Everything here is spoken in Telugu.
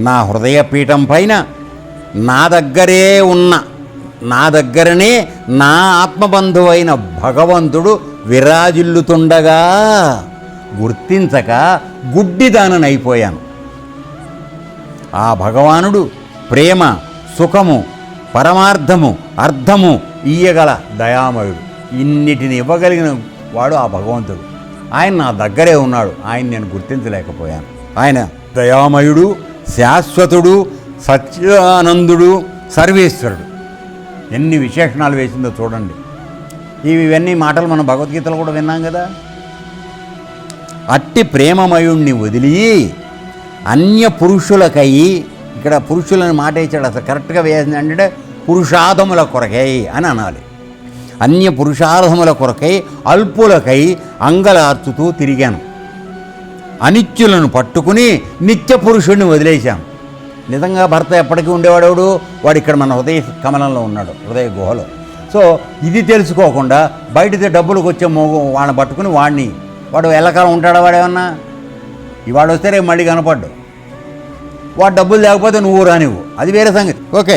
నా హృదయపీఠం పైన నా దగ్గరనే నా ఆత్మబంధువైన భగవంతుడు విరాజిల్లుతుండగా గుర్తించక గుడ్డిదాననైపోయాను. ఆ భగవానుడు ప్రేమ, సుఖము, పరమార్థము, అర్థము ఇయ్యగల దయామయుడు. ఇన్నిటిని ఇవ్వగలిగిన వాడు ఆ భగవంతుడు. ఆయన నా దగ్గరే ఉన్నాడు. ఆయన నేను గుర్తించలేకపోయాను. ఆయన దయామయుడు, శాశ్వతుడు, సచ్చిదానందుడు, సర్వేశ్వరుడు. ఎన్ని విశేషణాలు వేసిందో చూడండి. ఇవన్నీ మాటలు మనం భగవద్గీతలో కూడా విన్నాం కదా. అట్టి ప్రేమమయుణ్ణి వదిలి అన్య పురుషులకై, ఇక్కడ పురుషులని మాట ఇచ్చాడు, అసలు కరెక్ట్గా వేసింది అంటే పురుషార్థముల కొరకై అని అనాలి. అన్య పురుషార్థముల కొరకై అల్పులకై అంగలార్చుతూ తిరిగాను. అనిత్యులను పట్టుకుని నిత్య పురుషుడిని వదిలేశాను. నిజంగా భర్త ఎప్పటికీ ఉండేవాడెవడు? వాడు ఇక్కడ మన హృదయ కమలంలో ఉన్నాడు, హృదయ గుహలో. సో ఇది తెలుసుకోకుండా బయటికి డబ్బులకు వచ్చే వాడిని పట్టుకుని వాడు ఎల్లకాలం ఉంటాడా? వాడేమన్నా ఇవాడు వస్తే రేపు మళ్ళీ కనపడ్డు. వాడు డబ్బులు లేకపోతే నువ్వు రానివ్వు, అది వేరే సంగతి. ఓకే.